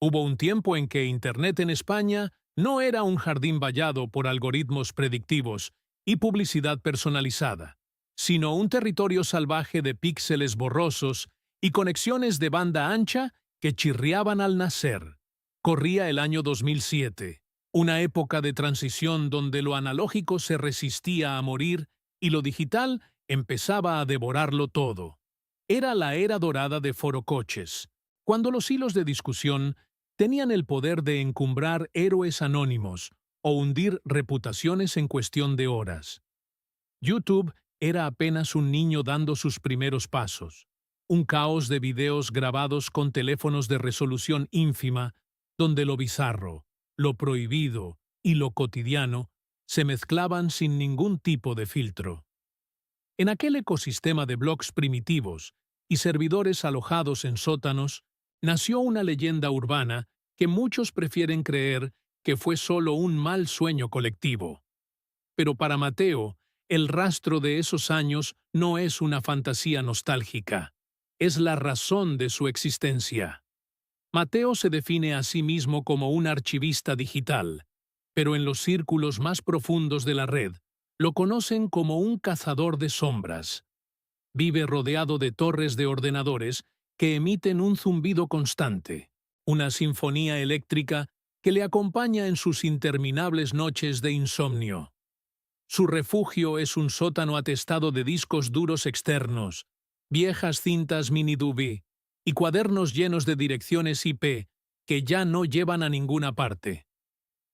Hubo un tiempo en que Internet en España no era un jardín vallado por algoritmos predictivos y publicidad personalizada, sino un territorio salvaje de píxeles borrosos y conexiones de banda ancha que chirriaban al nacer. Corría el año 2007, una época de transición donde lo analógico se resistía a morir y lo digital empezaba a devorarlo todo. Era la era dorada de forocoches, cuando los hilos de discusión tenían el poder de encumbrar héroes anónimos o hundir reputaciones en cuestión de horas. YouTube era apenas un niño dando sus primeros pasos, un caos de videos grabados con teléfonos de resolución ínfima, donde lo bizarro, lo prohibido y lo cotidiano se mezclaban sin ningún tipo de filtro. En aquel ecosistema de blogs primitivos y servidores alojados en sótanos, nació una leyenda urbana que muchos prefieren creer que fue solo un mal sueño colectivo. Pero para Mateo, el rastro de esos años no es una fantasía nostálgica, es la razón de su existencia. Mateo se define a sí mismo como un archivista digital, pero en los círculos más profundos de la red lo conocen como un cazador de sombras. Vive rodeado de torres de ordenadores que emiten un zumbido constante, una sinfonía eléctrica que le acompaña en sus interminables noches de insomnio. Su refugio es un sótano atestado de discos duros externos, viejas cintas mini-DV y cuadernos llenos de direcciones IP que ya no llevan a ninguna parte.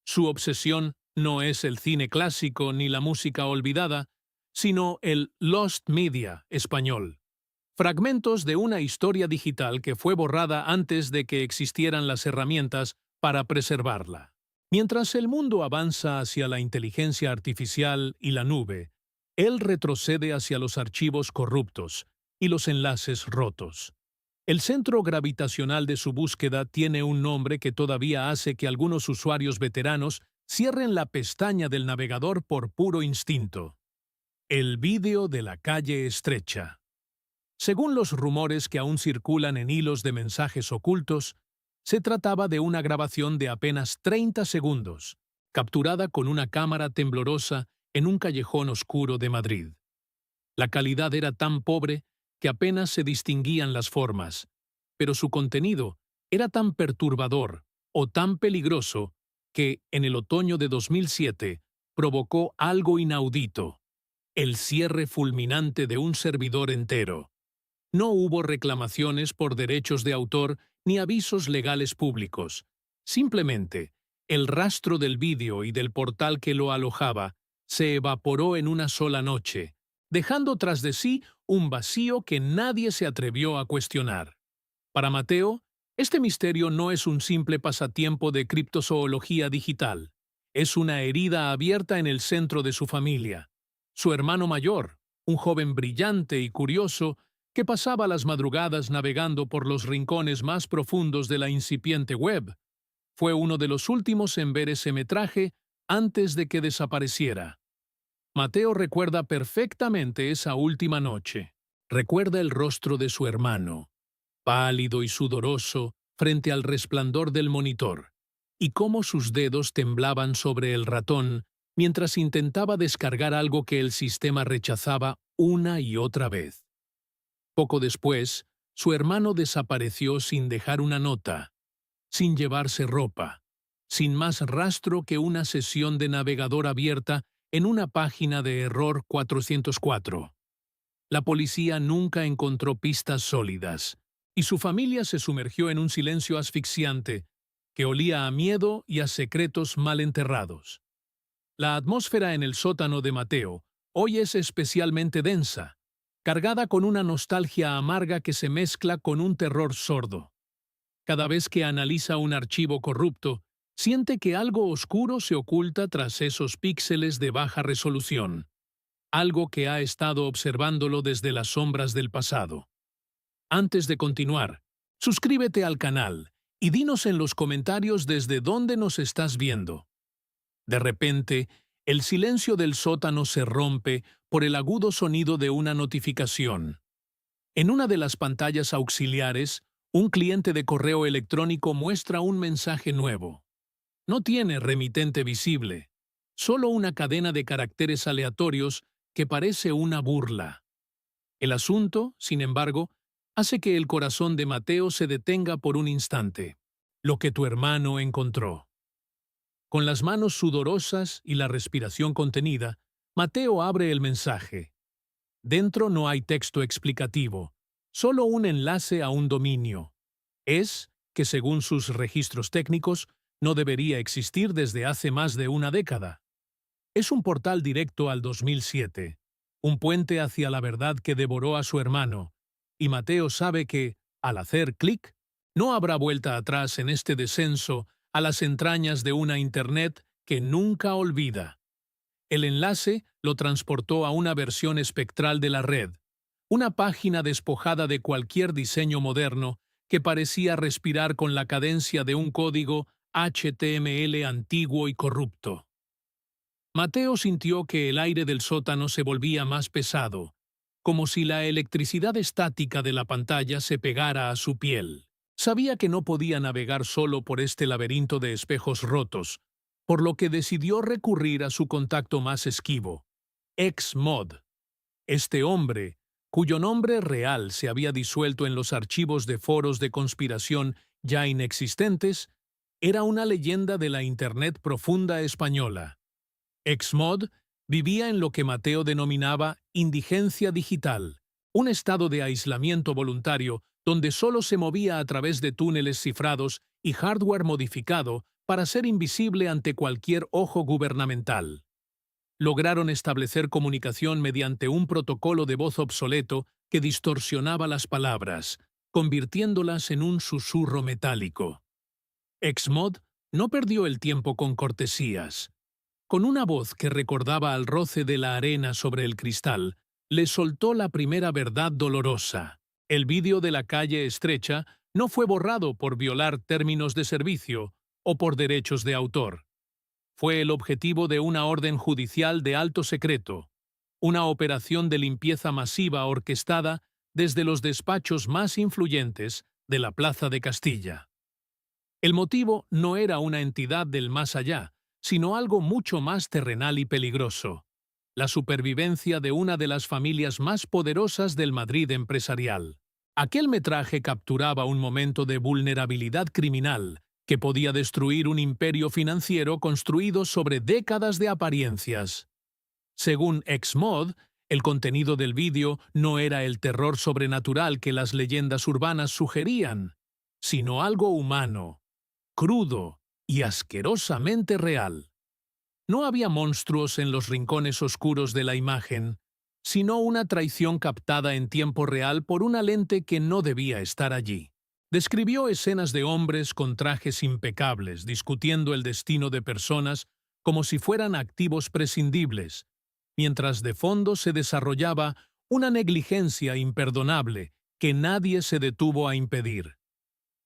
Su obsesión no es el cine clásico ni la música olvidada, sino el Lost Media español. Fragmentos de una historia digital que fue borrada antes de que existieran las herramientas para preservarla. Mientras el mundo avanza hacia la inteligencia artificial y la nube, él retrocede hacia los archivos corruptos y los enlaces rotos. El centro gravitacional de su búsqueda tiene un nombre que todavía hace que algunos usuarios veteranos cierren la pestaña del navegador por puro instinto. El vídeo de la calle estrecha. Según los rumores que aún circulan en hilos de mensajes ocultos, se trataba de una grabación de apenas 30 segundos, capturada con una cámara temblorosa en un callejón oscuro de Madrid. La calidad era tan pobre que apenas se distinguían las formas, pero su contenido era tan perturbador o tan peligroso que, en el otoño de 2007, provocó algo inaudito: el cierre fulminante de un servidor entero. No hubo reclamaciones por derechos de autor ni avisos legales públicos. Simplemente, el rastro del vídeo y del portal que lo alojaba se evaporó en una sola noche, dejando tras de sí un vacío que nadie se atrevió a cuestionar. Para Mateo, este misterio no es un simple pasatiempo de criptozoología digital. Es una herida abierta en el centro de su familia. Su hermano mayor, un joven brillante y curioso, que pasaba las madrugadas navegando por los rincones más profundos de la incipiente web, fue uno de los últimos en ver ese metraje antes de que desapareciera. Mateo recuerda perfectamente esa última noche. Recuerda el rostro de su hermano, pálido y sudoroso, frente al resplandor del monitor, y cómo sus dedos temblaban sobre el ratón mientras intentaba descargar algo que el sistema rechazaba una y otra vez. Poco después, su hermano desapareció sin dejar una nota, sin llevarse ropa, sin más rastro que una sesión de navegador abierta en una página de error 404. La policía nunca encontró pistas sólidas, y su familia se sumergió en un silencio asfixiante que olía a miedo y a secretos mal enterrados. La atmósfera en el sótano de Mateo hoy es especialmente densa, cargada con una nostalgia amarga que se mezcla con un terror sordo. Cada vez que analiza un archivo corrupto, siente que algo oscuro se oculta tras esos píxeles de baja resolución, algo que ha estado observándolo desde las sombras del pasado. Antes de continuar, suscríbete al canal y dinos en los comentarios desde dónde nos estás viendo. De repente, el silencio del sótano se rompe por el agudo sonido de una notificación. En una de las pantallas auxiliares, Un cliente de correo electrónico muestra un mensaje nuevo. No tiene remitente visible, solo una cadena de caracteres aleatorios que parece una burla. El asunto, sin embargo, hace que el corazón de Mateo se detenga por un instante. Lo que tu hermano encontró. Con las manos sudorosas y la respiración contenida, Mateo abre el mensaje. Dentro no hay texto explicativo, solo un enlace a un dominio. Es que, según sus registros técnicos, no debería existir desde hace más de una década. Es un portal directo al 2007, un puente hacia la verdad que devoró a su hermano, y Mateo sabe que, al hacer clic, no habrá vuelta atrás en este descenso a las entrañas de una Internet que nunca olvida. El enlace lo transportó a una versión espectral de la red, una página despojada de cualquier diseño moderno que parecía respirar con la cadencia de un código HTML antiguo y corrupto. Mateo sintió que el aire del sótano se volvía más pesado, como si la electricidad estática de la pantalla se pegara a su piel. Sabía que no podía navegar solo por este laberinto de espejos rotos, por lo que decidió recurrir a su contacto más esquivo, Xmod. Este hombre, cuyo nombre real se había disuelto en los archivos de foros de conspiración ya inexistentes, era una leyenda de la Internet profunda española. Xmod vivía en lo que Mateo denominaba indigencia digital, un estado de aislamiento voluntario donde solo se movía a través de túneles cifrados y hardware modificado para ser invisible ante cualquier ojo gubernamental. Lograron establecer comunicación mediante un protocolo de voz obsoleto que distorsionaba las palabras, convirtiéndolas en un susurro metálico. Xmod no perdió el tiempo con cortesías. Con una voz que recordaba al roce de la arena sobre el cristal, le soltó la primera verdad dolorosa. El vídeo de la calle estrecha no fue borrado por violar términos de servicio o por derechos de autor. Fue el objetivo de una orden judicial de alto secreto, una operación de limpieza masiva orquestada desde los despachos más influyentes de la Plaza de Castilla. El motivo no era una entidad del más allá, sino algo mucho más terrenal y peligroso: la supervivencia de una de las familias más poderosas del Madrid empresarial. Aquel metraje capturaba un momento de vulnerabilidad criminal que podía destruir un imperio financiero construido sobre décadas de apariencias. Según Xmod, el contenido del vídeo no era el terror sobrenatural que las leyendas urbanas sugerían, sino algo humano, crudo y asquerosamente real. No había monstruos en los rincones oscuros de la imagen, sino una traición captada en tiempo real por una lente que no debía estar allí. Describió escenas de hombres con trajes impecables discutiendo el destino de personas como si fueran activos prescindibles, mientras de fondo se desarrollaba una negligencia imperdonable que nadie se detuvo a impedir.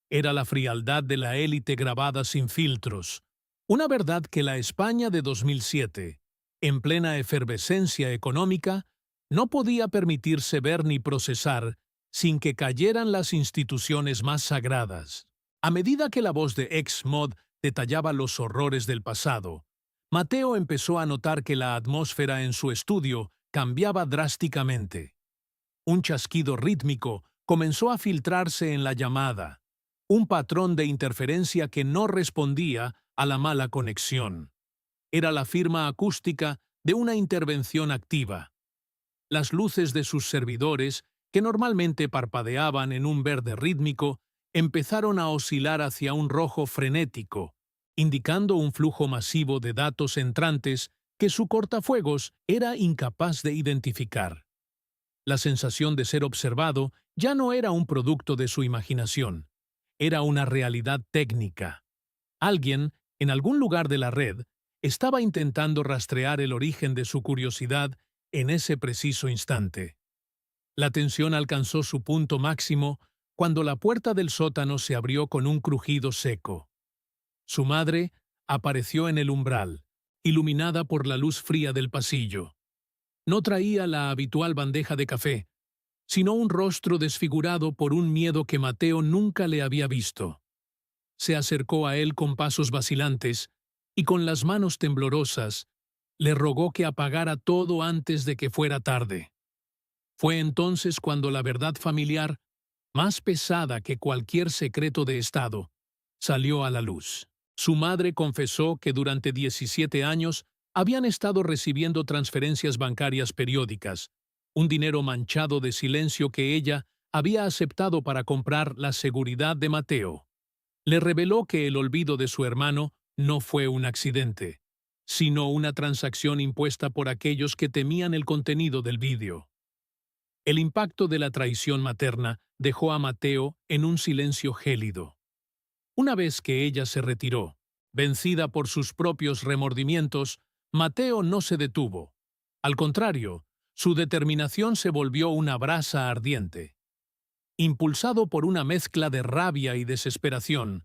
Era la frialdad de la élite grabada sin filtros, una verdad que la España de 2007, en plena efervescencia económica, no podía permitirse ver ni procesar sin que cayeran las instituciones más sagradas. A medida que la voz de Xmod detallaba los horrores del pasado, Mateo empezó a notar que la atmósfera en su estudio cambiaba drásticamente. Un chasquido rítmico comenzó a filtrarse en la llamada, un patrón de interferencia que no respondía a la mala conexión. Era la firma acústica de una intervención activa. Las luces de sus servidores, que normalmente parpadeaban en un verde rítmico, empezaron a oscilar hacia un rojo frenético, indicando un flujo masivo de datos entrantes que su cortafuegos era incapaz de identificar. La sensación de ser observado ya no era un producto de su imaginación, era una realidad técnica. Alguien, en algún lugar de la red, estaba intentando rastrear el origen de su curiosidad en ese preciso instante. La tensión alcanzó su punto máximo cuando la puerta del sótano se abrió con un crujido seco. Su madre apareció en el umbral, iluminada por la luz fría del pasillo. No traía la habitual bandeja de café, sino un rostro desfigurado por un miedo que Mateo nunca le había visto. Se acercó a él con pasos vacilantes y con las manos temblorosas le rogó que apagara todo antes de que fuera tarde. Fue entonces cuando la verdad familiar, más pesada que cualquier secreto de Estado, salió a la luz. Su madre confesó que durante 17 años habían estado recibiendo transferencias bancarias periódicas, un dinero manchado de silencio que ella había aceptado para comprar la seguridad de Mateo. Le reveló que el olvido de su hermano no fue un accidente, sino una transacción impuesta por aquellos que temían el contenido del vídeo. El impacto de la traición materna dejó a Mateo en un silencio gélido. Una vez que ella se retiró, vencida por sus propios remordimientos, Mateo no se detuvo. Al contrario, su determinación se volvió una brasa ardiente. Impulsado por una mezcla de rabia y desesperación,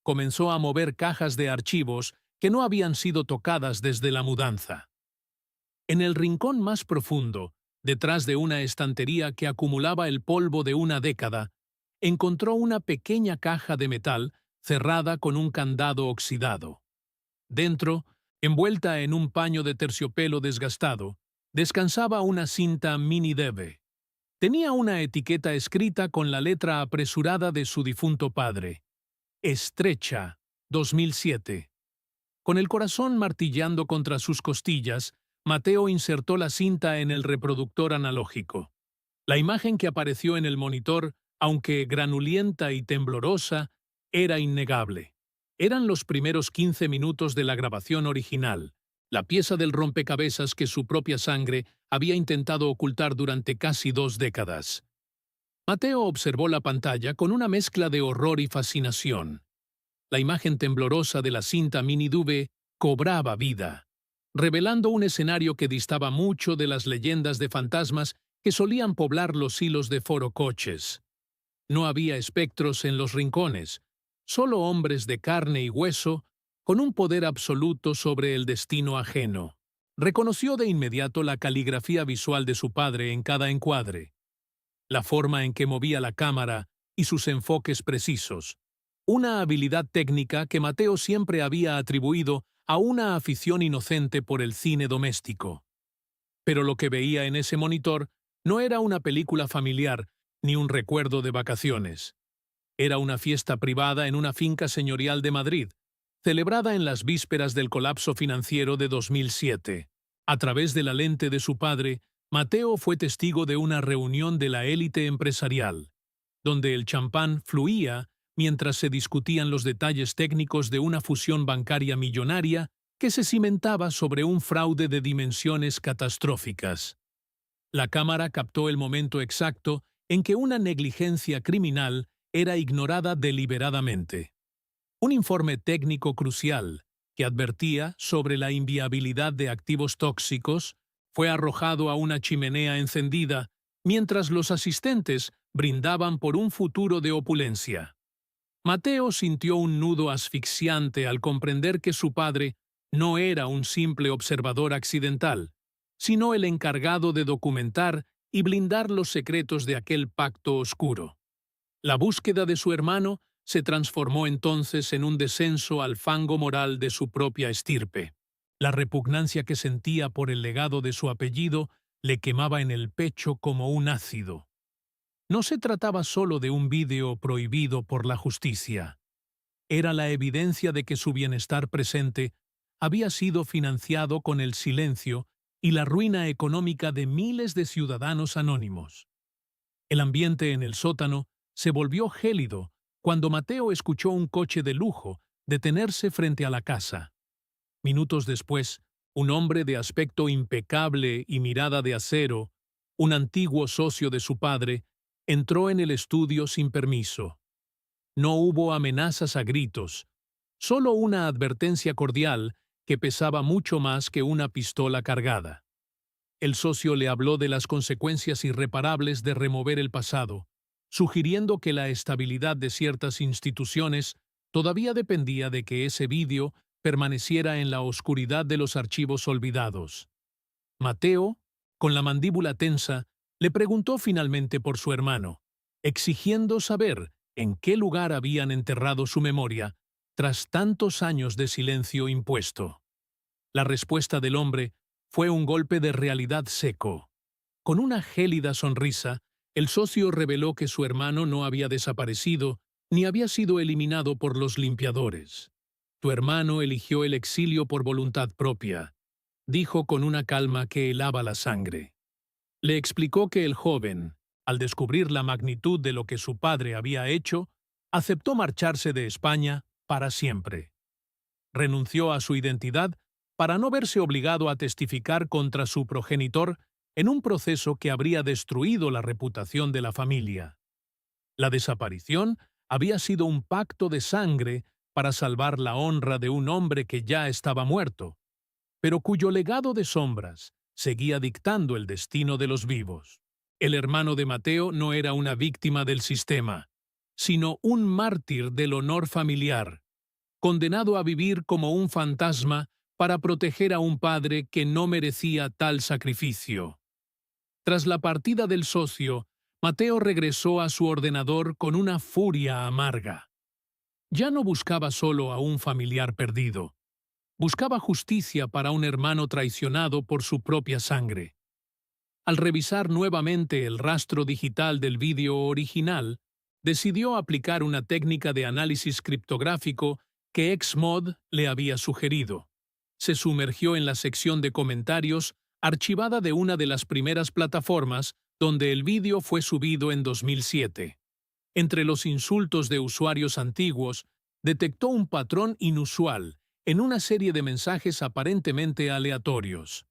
comenzó a mover cajas de archivos que no habían sido tocadas desde la mudanza. En el rincón más profundo, detrás de una estantería que acumulaba el polvo de una década, encontró una pequeña caja de metal cerrada con un candado oxidado. Dentro, envuelta en un paño de terciopelo desgastado, descansaba una cinta mini DV. Tenía una etiqueta escrita con la letra apresurada de su difunto padre. Estrecha, 2007. Con el corazón martillando contra sus costillas, Mateo insertó la cinta en el reproductor analógico. La imagen que apareció en el monitor, aunque granulenta y temblorosa, era innegable. Eran los primeros 15 minutos de la grabación original, la pieza del rompecabezas que su propia sangre había intentado ocultar durante casi 2 décadas. Mateo observó la pantalla con una mezcla de horror y fascinación. La imagen temblorosa de la cinta mini DV cobraba vida, revelando un escenario que distaba mucho de las leyendas de fantasmas que solían poblar los hilos de forocoches. No había espectros en los rincones, solo hombres de carne y hueso con un poder absoluto sobre el destino ajeno. Reconoció de inmediato la caligrafía visual de su padre en cada encuadre, la forma en que movía la cámara y sus enfoques precisos, una habilidad técnica que Mateo siempre había atribuido a una afición inocente por el cine doméstico. Pero lo que veía en ese monitor no era una película familiar ni un recuerdo de vacaciones. Era una fiesta privada en una finca señorial de Madrid, celebrada en las vísperas del colapso financiero de 2007. A través de la lente de su padre, Mateo fue testigo de una reunión de la élite empresarial, donde el champán fluía mientras se discutían los detalles técnicos de una fusión bancaria millonaria que se cimentaba sobre un fraude de dimensiones catastróficas. La cámara captó el momento exacto en que una negligencia criminal era ignorada deliberadamente. Un informe técnico crucial, que advertía sobre la inviabilidad de activos tóxicos, fue arrojado a una chimenea encendida mientras los asistentes brindaban por un futuro de opulencia. Mateo sintió un nudo asfixiante al comprender que su padre no era un simple observador accidental, sino el encargado de documentar y blindar los secretos de aquel pacto oscuro. La búsqueda de su hermano se transformó entonces en un descenso al fango moral de su propia estirpe. La repugnancia que sentía por el legado de su apellido le quemaba en el pecho como un ácido. No se trataba solo de un vídeo prohibido por la justicia. Era la evidencia de que su bienestar presente había sido financiado con el silencio y la ruina económica de miles de ciudadanos anónimos. El ambiente en el sótano se volvió gélido cuando Mateo escuchó un coche de lujo detenerse frente a la casa. Minutos después, un hombre de aspecto impecable y mirada de acero, un antiguo socio de su padre, entró en el estudio sin permiso. No hubo amenazas a gritos, solo una advertencia cordial que pesaba mucho más que una pistola cargada. El socio le habló de las consecuencias irreparables de remover el pasado, sugiriendo que la estabilidad de ciertas instituciones todavía dependía de que ese vídeo permaneciera en la oscuridad de los archivos olvidados. Mateo, con la mandíbula tensa, Le preguntó finalmente por su hermano, exigiendo saber en qué lugar habían enterrado su memoria tras tantos años de silencio impuesto. La respuesta del hombre fue un golpe de realidad seco. Con una gélida sonrisa, el socio reveló que su hermano no había desaparecido ni había sido eliminado por los limpiadores. Tu hermano eligió el exilio por voluntad propia, dijo con una calma que helaba la sangre. Le explicó que el joven, al descubrir la magnitud de lo que su padre había hecho, aceptó marcharse de España para siempre. Renunció a su identidad para no verse obligado a testificar contra su progenitor en un proceso que habría destruido la reputación de la familia. La desaparición había sido un pacto de sangre para salvar la honra de un hombre que ya estaba muerto, pero cuyo legado de sombras seguía dictando el destino de los vivos. El hermano de Mateo no era una víctima del sistema, sino un mártir del honor familiar, condenado a vivir como un fantasma para proteger a un padre que no merecía tal sacrificio. Tras la partida del socio, Mateo regresó a su ordenador con una furia amarga. Ya no buscaba solo a un familiar perdido. Buscaba justicia para un hermano traicionado por su propia sangre. Al revisar nuevamente el rastro digital del vídeo original, decidió aplicar una técnica de análisis criptográfico que Xmod le había sugerido. Se sumergió en la sección de comentarios archivada de una de las primeras plataformas donde el vídeo fue subido en 2007. Entre los insultos de usuarios antiguos, detectó un patrón inusual en una serie de mensajes aparentemente aleatorios.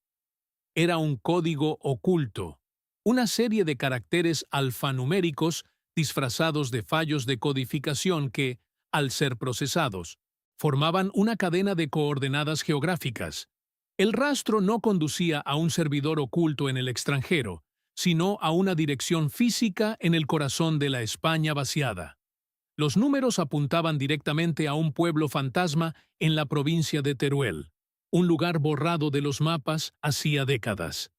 Era un código oculto, una serie de caracteres alfanuméricos disfrazados de fallos de codificación que, al ser procesados, formaban una cadena de coordenadas geográficas. El rastro no conducía a un servidor oculto en el extranjero, sino a una dirección física en el corazón de la España vaciada. Los números apuntaban directamente a un pueblo fantasma en la provincia de Teruel, un lugar borrado de los mapas hacía décadas.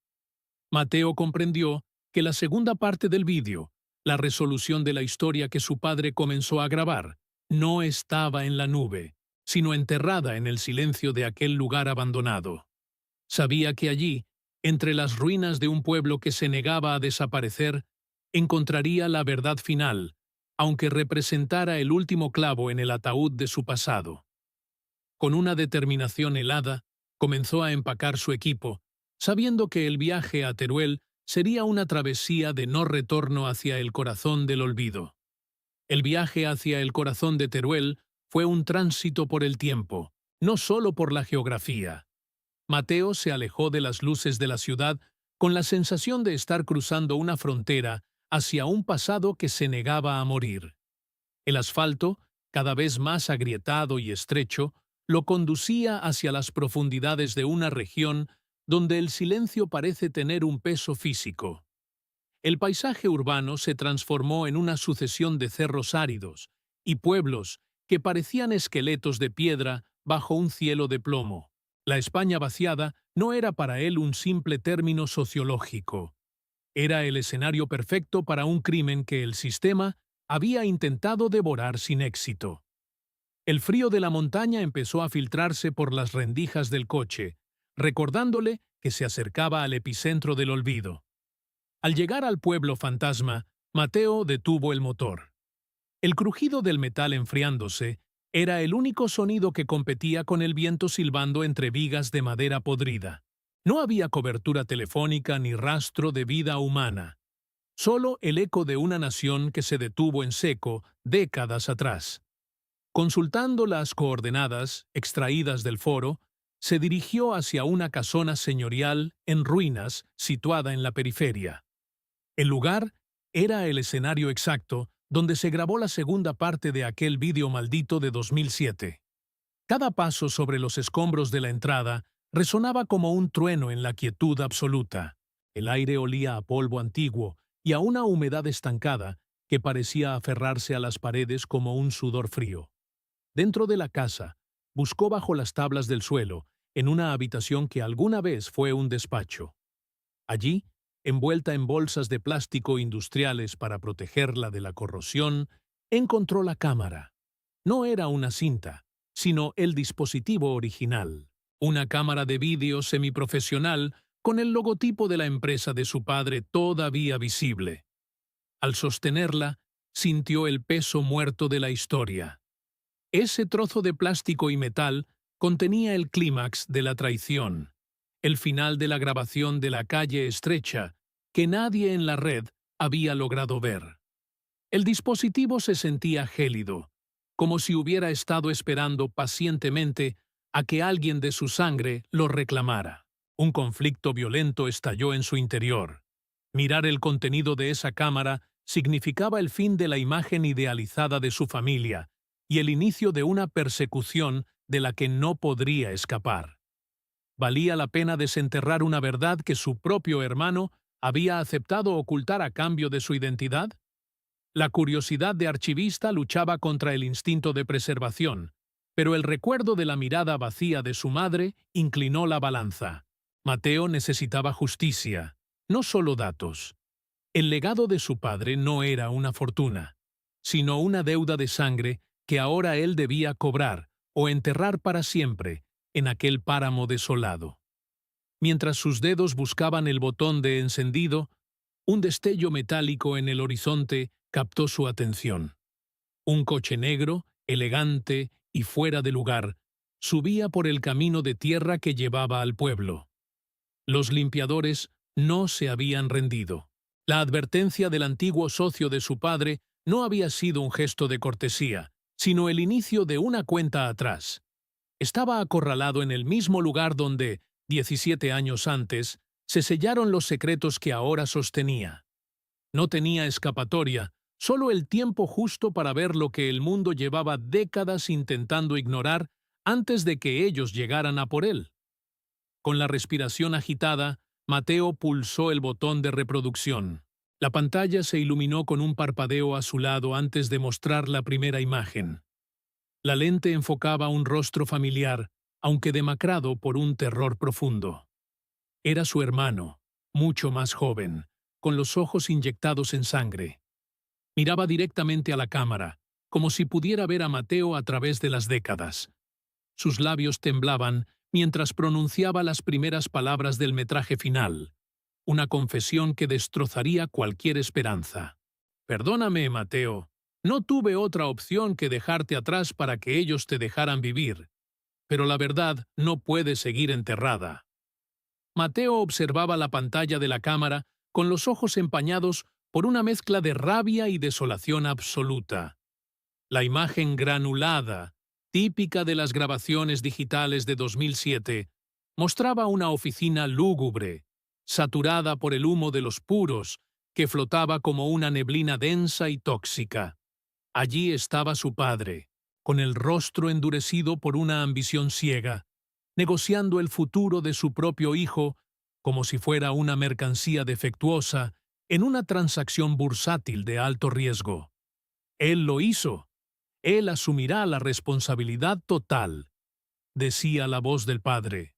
Mateo comprendió que la segunda parte del vídeo, la resolución de la historia que su padre comenzó a grabar, no estaba en la nube, sino enterrada en el silencio de aquel lugar abandonado. Sabía que allí, entre las ruinas de un pueblo que se negaba a desaparecer, encontraría la verdad final, aunque representara el último clavo en el ataúd de su pasado. Con una determinación helada, comenzó a empacar su equipo, sabiendo que el viaje a Teruel sería una travesía de no retorno hacia el corazón del olvido. El viaje hacia el corazón de Teruel fue un tránsito por el tiempo, no solo por la geografía. Mateo se alejó de las luces de la ciudad con la sensación de estar cruzando una frontera hacia un pasado que se negaba a morir. El asfalto, cada vez más agrietado y estrecho, lo conducía hacia las profundidades de una región donde el silencio parece tener un peso físico. El paisaje urbano se transformó en una sucesión de cerros áridos y pueblos que parecían esqueletos de piedra bajo un cielo de plomo. La España vaciada no era para él un simple término sociológico. Era el escenario perfecto para un crimen que el sistema había intentado devorar sin éxito. El frío de la montaña empezó a filtrarse por las rendijas del coche, recordándole que se acercaba al epicentro del olvido. Al llegar al pueblo fantasma, Mateo detuvo el motor. El crujido del metal enfriándose era el único sonido que competía con el viento silbando entre vigas de madera podrida. No había cobertura telefónica ni rastro de vida humana. Solo el eco de una nación que se detuvo en seco décadas atrás. Consultando las coordenadas extraídas del foro, se dirigió hacia una casona señorial en ruinas situada en la periferia. El lugar era el escenario exacto donde se grabó la segunda parte de aquel vídeo maldito de 2007. Cada paso sobre los escombros de la entrada resonaba como un trueno en la quietud absoluta. El aire olía a polvo antiguo y a una humedad estancada que parecía aferrarse a las paredes como un sudor frío. Dentro de la casa, buscó bajo las tablas del suelo, en una habitación que alguna vez fue un despacho. Allí, envuelta en bolsas de plástico industriales para protegerla de la corrosión, encontró la cámara. No era una cinta, sino el dispositivo original. Una cámara de vídeo semiprofesional con el logotipo de la empresa de su padre todavía visible. Al sostenerla, sintió el peso muerto de la historia. Ese trozo de plástico y metal contenía el clímax de la traición, el final de la grabación de La calle estrecha, que nadie en la red había logrado ver. El dispositivo se sentía gélido, como si hubiera estado esperando pacientemente a que alguien de su sangre lo reclamara. Un conflicto violento estalló en su interior. Mirar el contenido de esa cámara significaba el fin de la imagen idealizada de su familia y el inicio de una persecución de la que no podría escapar. ¿Valía la pena desenterrar una verdad que su propio hermano había aceptado ocultar a cambio de su identidad? La curiosidad de archivista luchaba contra el instinto de preservación, pero el recuerdo de la mirada vacía de su madre inclinó la balanza. Mateo necesitaba justicia, no solo datos. El legado de su padre no era una fortuna, sino una deuda de sangre que ahora él debía cobrar o enterrar para siempre en aquel páramo desolado. Mientras sus dedos buscaban el botón de encendido, un destello metálico en el horizonte captó su atención. Un coche negro, elegante y fuera de lugar, subía por el camino de tierra que llevaba al pueblo. Los limpiadores no se habían rendido. La advertencia del antiguo socio de su padre no había sido un gesto de cortesía, sino el inicio de una cuenta atrás. Estaba acorralado en el mismo lugar donde, 17 años antes, se sellaron los secretos que ahora sostenía. No tenía escapatoria, solo el tiempo justo para ver lo que el mundo llevaba décadas intentando ignorar antes de que ellos llegaran a por él. Con la respiración agitada, Mateo pulsó el botón de reproducción. La pantalla se iluminó con un parpadeo azulado antes de mostrar la primera imagen. La lente enfocaba un rostro familiar, aunque demacrado por un terror profundo. Era su hermano, mucho más joven, con los ojos inyectados en sangre. Miraba directamente a la cámara, como si pudiera ver a Mateo a través de las décadas. Sus labios temblaban mientras pronunciaba las primeras palabras del metraje final, una confesión que destrozaría cualquier esperanza. «Perdóname, Mateo. No tuve otra opción que dejarte atrás para que ellos te dejaran vivir. Pero la verdad no puede seguir enterrada». Mateo observaba la pantalla de la cámara con los ojos empañados por una mezcla de rabia y desolación absoluta. La imagen granulada, típica de las grabaciones digitales de 2007, mostraba una oficina lúgubre, saturada por el humo de los puros, que flotaba como una neblina densa y tóxica. Allí estaba su padre, con el rostro endurecido por una ambición ciega, negociando el futuro de su propio hijo como si fuera una mercancía defectuosa en una transacción bursátil de alto riesgo. Él lo hizo. Él asumirá la responsabilidad total, decía la voz del padre,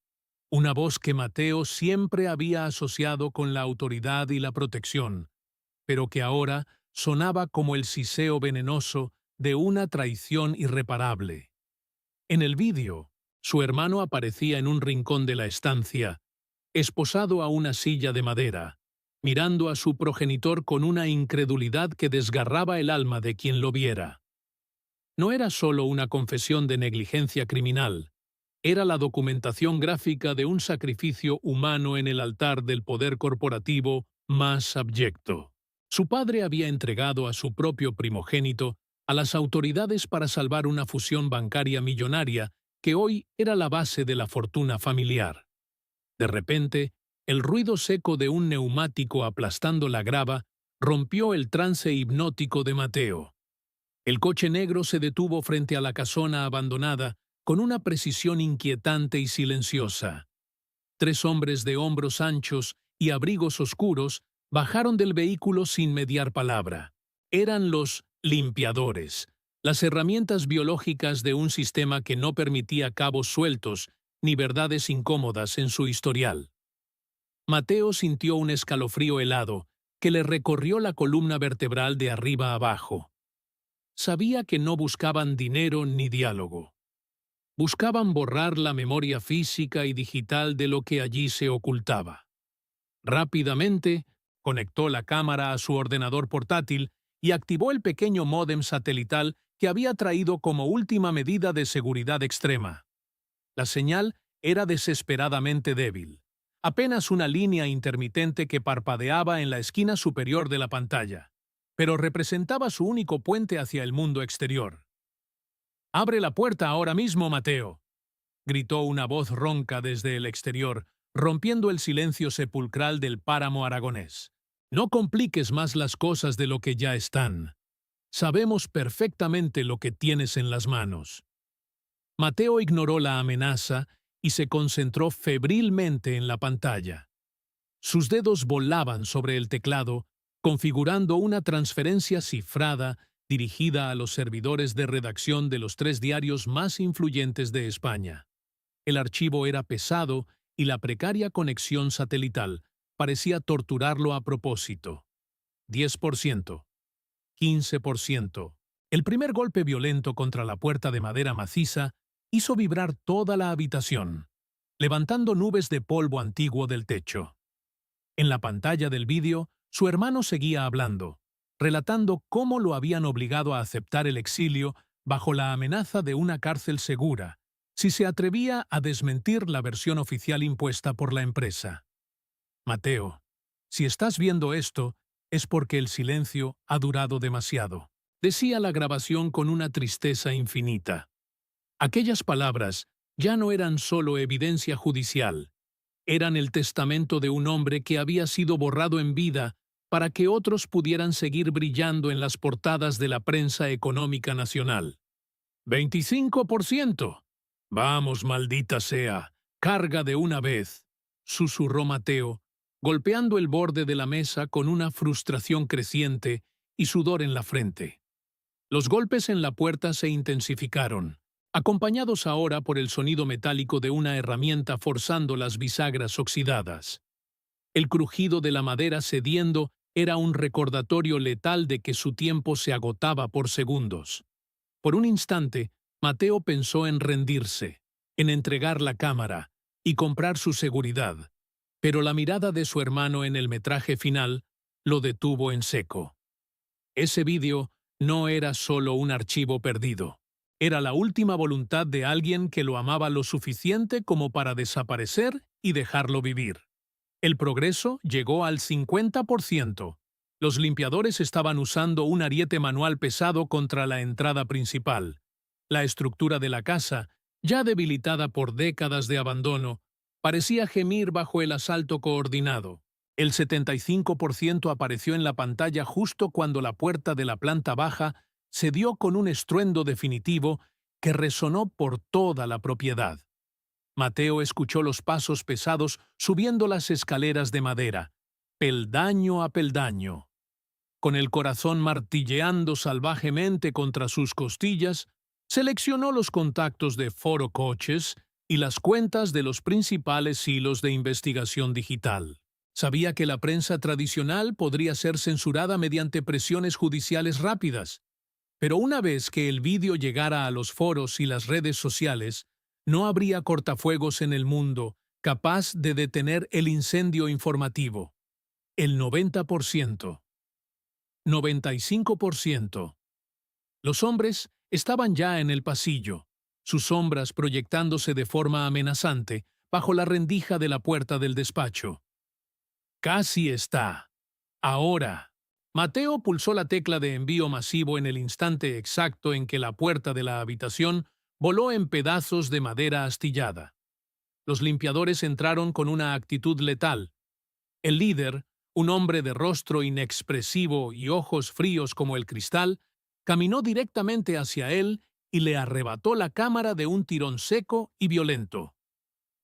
una voz que Mateo siempre había asociado con la autoridad y la protección, pero que ahora sonaba como el siseo venenoso de una traición irreparable. En el vídeo, su hermano aparecía en un rincón de la estancia, esposado a una silla de madera, mirando a su progenitor con una incredulidad que desgarraba el alma de quien lo viera. No era solo una confesión de negligencia criminal, era la documentación gráfica de un sacrificio humano en el altar del poder corporativo más abyecto. Su padre había entregado a su propio primogénito a las autoridades para salvar una fusión bancaria millonaria que hoy era la base de la fortuna familiar. De repente, el ruido seco de un neumático aplastando la grava rompió el trance hipnótico de Mateo. El coche negro se detuvo frente a la casona abandonada con una precisión inquietante y silenciosa. 3 hombres de hombros anchos y abrigos oscuros bajaron del vehículo sin mediar palabra. Eran los limpiadores, las herramientas biológicas de un sistema que no permitía cabos sueltos ni verdades incómodas en su historial. Mateo sintió un escalofrío helado que le recorrió la columna vertebral de arriba a abajo. Sabía que no buscaban dinero ni diálogo. Buscaban borrar la memoria física y digital de lo que allí se ocultaba. Rápidamente, conectó la cámara a su ordenador portátil y activó el pequeño módem satelital que había traído como última medida de seguridad extrema. La señal era desesperadamente débil. Apenas una línea intermitente que parpadeaba en la esquina superior de la pantalla, pero representaba su único puente hacia el mundo exterior. «¡Abre la puerta ahora mismo, Mateo!», gritó una voz ronca desde el exterior, rompiendo el silencio sepulcral del páramo aragonés. «No compliques más las cosas de lo que ya están. Sabemos perfectamente lo que tienes en las manos». Mateo ignoró la amenaza y se concentró febrilmente en la pantalla. Sus dedos volaban sobre el teclado, configurando una transferencia cifrada dirigida a los servidores de redacción de los 3 diarios más influyentes de España. El archivo era pesado y la precaria conexión satelital parecía torturarlo a propósito. 10%, 15%. El primer golpe violento contra la puerta de madera maciza hizo vibrar toda la habitación, levantando nubes de polvo antiguo del techo. En la pantalla del vídeo, su hermano seguía hablando, relatando cómo lo habían obligado a aceptar el exilio bajo la amenaza de una cárcel segura, si se atrevía a desmentir la versión oficial impuesta por la empresa. «Mateo, si estás viendo esto, es porque el silencio ha durado demasiado», decía la grabación con una tristeza infinita. Aquellas palabras ya no eran solo evidencia judicial, eran el testamento de un hombre que había sido borrado en vida para que otros pudieran seguir brillando en las portadas de la prensa económica nacional. «25%. Vamos, maldita sea, carga de una vez», susurró Mateo, golpeando el borde de la mesa con una frustración creciente y sudor en la frente. Los golpes en la puerta se intensificaron, acompañados ahora por el sonido metálico de una herramienta forzando las bisagras oxidadas. El crujido de la madera cediendo era un recordatorio letal de que su tiempo se agotaba por segundos. Por un instante, Mateo pensó en rendirse, en entregar la cámara y comprar su seguridad, pero la mirada de su hermano en el metraje final lo detuvo en seco. Ese vídeo no era solo un archivo perdido. Era la última voluntad de alguien que lo amaba lo suficiente como para desaparecer y dejarlo vivir. El progreso llegó al 50%. Los limpiadores estaban usando un ariete manual pesado contra la entrada principal. La estructura de la casa, ya debilitada por décadas de abandono, parecía gemir bajo el asalto coordinado. El 75% apareció en la pantalla justo cuando la puerta de la planta baja se dio con un estruendo definitivo que resonó por toda la propiedad. Mateo escuchó los pasos pesados subiendo las escaleras de madera, peldaño a peldaño. Con el corazón martilleando salvajemente contra sus costillas, seleccionó los contactos de Foro Coches y las cuentas de los principales hilos de investigación digital. Sabía que la prensa tradicional podría ser censurada mediante presiones judiciales rápidas, pero una vez que el vídeo llegara a los foros y las redes sociales, no habría cortafuegos en el mundo capaz de detener el incendio informativo. El 90%. 95%. Los hombres estaban ya en el pasillo, sus sombras proyectándose de forma amenazante bajo la rendija de la puerta del despacho. «Casi está. Ahora». Mateo pulsó la tecla de envío masivo en el instante exacto en que la puerta de la habitación voló en pedazos de madera astillada. Los limpiadores entraron con una actitud letal. El líder, un hombre de rostro inexpresivo y ojos fríos como el cristal, caminó directamente hacia él y le arrebató la cámara de un tirón seco y violento.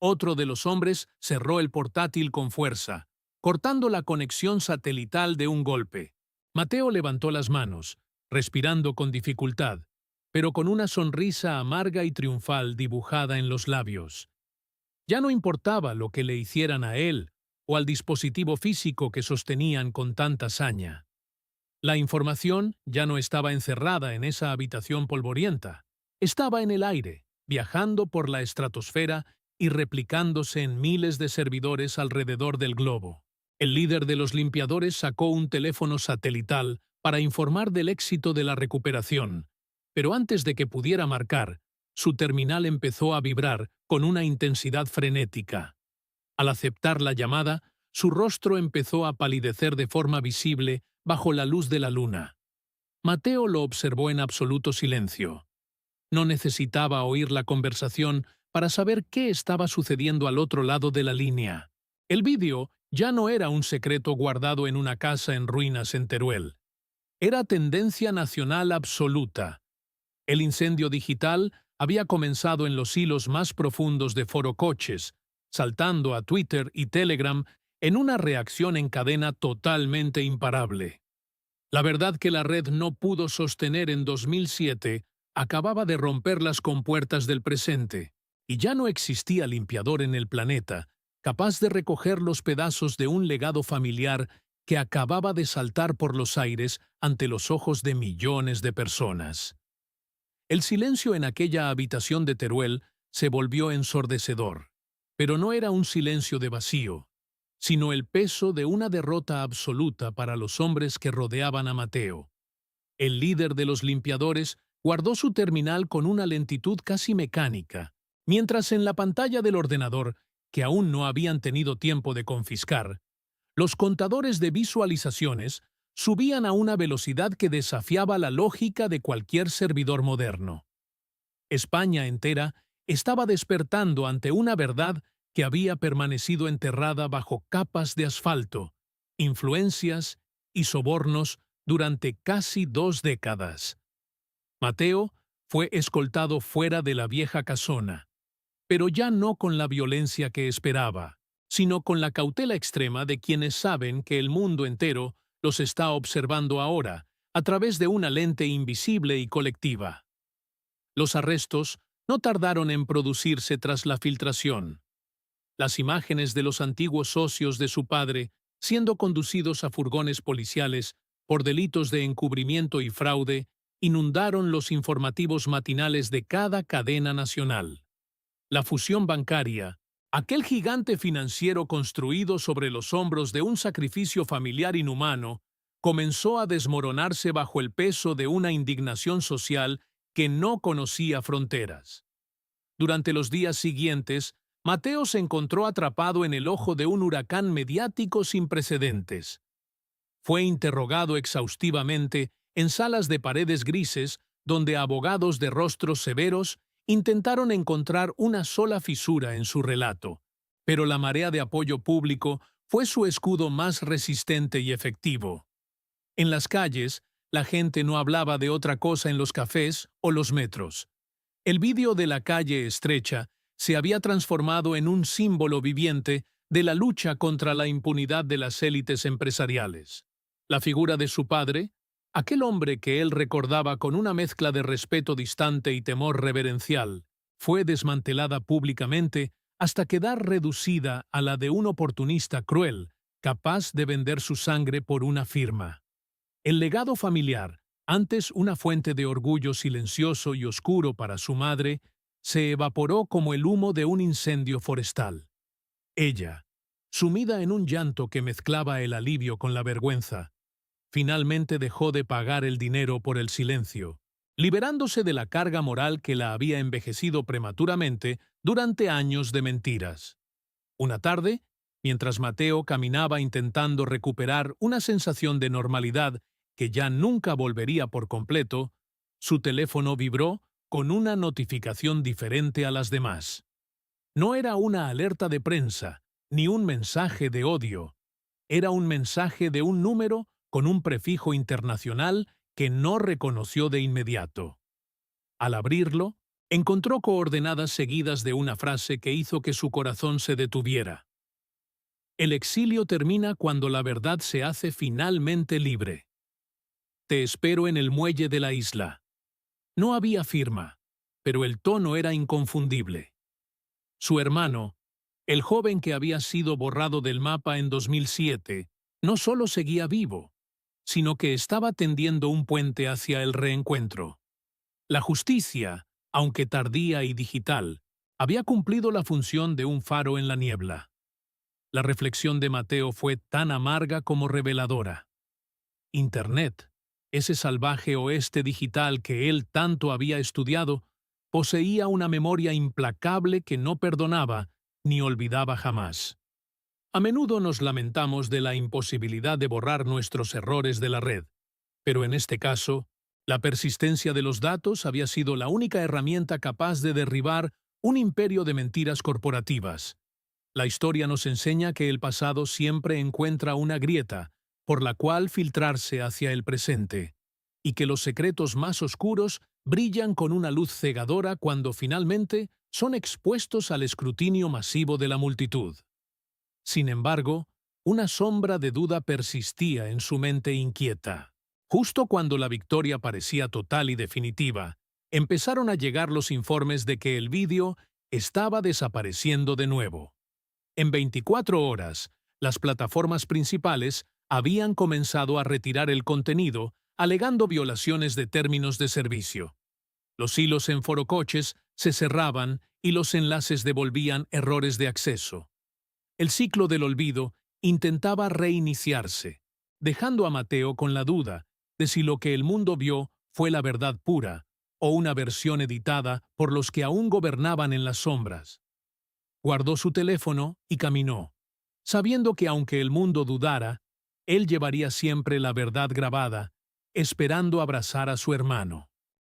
Otro de los hombres cerró el portátil con fuerza, cortando la conexión satelital de un golpe. Mateo levantó las manos, respirando con dificultad, pero con una sonrisa amarga y triunfal dibujada en los labios. Ya no importaba lo que le hicieran a él o al dispositivo físico que sostenían con tanta saña. La información ya no estaba encerrada en esa habitación polvorienta. Estaba en el aire, viajando por la estratosfera y replicándose en miles de servidores alrededor del globo. El líder de los limpiadores sacó un teléfono satelital para informar del éxito de la recuperación, pero antes de que pudiera marcar, su terminal empezó a vibrar con una intensidad frenética. Al aceptar la llamada, su rostro empezó a palidecer de forma visible bajo la luz de la luna. Mateo lo observó en absoluto silencio. No necesitaba oír la conversación para saber qué estaba sucediendo al otro lado de la línea. El vídeo ya no era un secreto guardado en una casa en ruinas en Teruel. Era tendencia nacional absoluta. El incendio digital había comenzado en los hilos más profundos de Forocoches, saltando a Twitter y Telegram en una reacción en cadena totalmente imparable. La verdad que la red no pudo sostener en 2007 acababa de romper las compuertas del presente, y ya no existía limpiador en el planeta capaz de recoger los pedazos de un legado familiar que acababa de saltar por los aires ante los ojos de millones de personas. El silencio en aquella habitación de Teruel se volvió ensordecedor, pero no era un silencio de vacío, sino el peso de una derrota absoluta para los hombres que rodeaban a Mateo. El líder de los limpiadores guardó su terminal con una lentitud casi mecánica, mientras en la pantalla del ordenador, que aún no habían tenido tiempo de confiscar, los contadores de visualizaciones subían a una velocidad que desafiaba la lógica de cualquier servidor moderno. España entera estaba despertando ante una verdad que había permanecido enterrada bajo capas de asfalto, influencias y sobornos durante casi 2 décadas. Mateo fue escoltado fuera de la vieja casona, pero ya no con la violencia que esperaba, sino con la cautela extrema de quienes saben que el mundo entero los está observando ahora, a través de una lente invisible y colectiva. Los arrestos no tardaron en producirse tras la filtración. Las imágenes de los antiguos socios de su padre siendo conducidos a furgones policiales por delitos de encubrimiento y fraude inundaron los informativos matinales de cada cadena nacional. La fusión bancaria, aquel gigante financiero construido sobre los hombros de un sacrificio familiar inhumano, comenzó a desmoronarse bajo el peso de una indignación social que no conocía fronteras. Durante los días siguientes, Mateo se encontró atrapado en el ojo de un huracán mediático sin precedentes. Fue interrogado exhaustivamente en salas de paredes grises donde abogados de rostros severos intentaron encontrar una sola fisura en su relato, pero la marea de apoyo público fue su escudo más resistente y efectivo. En las calles, la gente no hablaba de otra cosa en los cafés o los metros. El vídeo de la calle estrecha se había transformado en un símbolo viviente de la lucha contra la impunidad de las élites empresariales. La figura de su padre, aquel hombre que él recordaba con una mezcla de respeto distante y temor reverencial, fue desmantelada públicamente hasta quedar reducida a la de un oportunista cruel, capaz de vender su sangre por una firma. El legado familiar, antes una fuente de orgullo silencioso y oscuro para su madre, se evaporó como el humo de un incendio forestal. Ella, sumida en un llanto que mezclaba el alivio con la vergüenza, finalmente dejó de pagar el dinero por el silencio, liberándose de la carga moral que la había envejecido prematuramente durante años de mentiras. Una tarde, mientras Mateo caminaba intentando recuperar una sensación de normalidad que ya nunca volvería por completo, su teléfono vibró con una notificación diferente a las demás. No era una alerta de prensa, ni un mensaje de odio. Era un mensaje de un número con un prefijo internacional que no reconoció de inmediato. Al abrirlo, encontró coordenadas seguidas de una frase que hizo que su corazón se detuviera. El exilio termina cuando la verdad se hace finalmente libre. Te espero en el muelle de la isla. No había firma, pero el tono era inconfundible. Su hermano, El joven que había sido borrado del mapa en 2007 no solo seguía vivo, sino que estaba tendiendo un puente hacia el reencuentro. La justicia, aunque tardía y digital, había cumplido la función de un faro en la niebla. La reflexión de Mateo fue tan amarga como reveladora. Internet, ese salvaje oeste digital que él tanto había estudiado, poseía una memoria implacable que no perdonaba ni olvidaba jamás. A menudo nos lamentamos de la imposibilidad de borrar nuestros errores de la red, pero en este caso, la persistencia de los datos había sido la única herramienta capaz de derribar un imperio de mentiras corporativas. La historia nos enseña que el pasado siempre encuentra una grieta por la cual filtrarse hacia el presente, y que los secretos más oscuros brillan con una luz cegadora cuando finalmente son expuestos al escrutinio masivo de la multitud. Sin embargo, una sombra de duda persistía en su mente inquieta. Justo cuando la victoria parecía total y definitiva, empezaron a llegar los informes de que el vídeo estaba desapareciendo de nuevo. En 24 horas, las plataformas principales habían comenzado a retirar el contenido, alegando violaciones de términos de servicio. Los hilos en forocoches se cerraban y los enlaces devolvían errores de acceso. El ciclo del olvido intentaba reiniciarse, dejando a Mateo con la duda de si lo que el mundo vio fue la verdad pura o una versión editada por los que aún gobernaban en las sombras. Guardó su teléfono y caminó, sabiendo que aunque el mundo dudara, él llevaría siempre la verdad grabada, esperando abrazar a su hermano.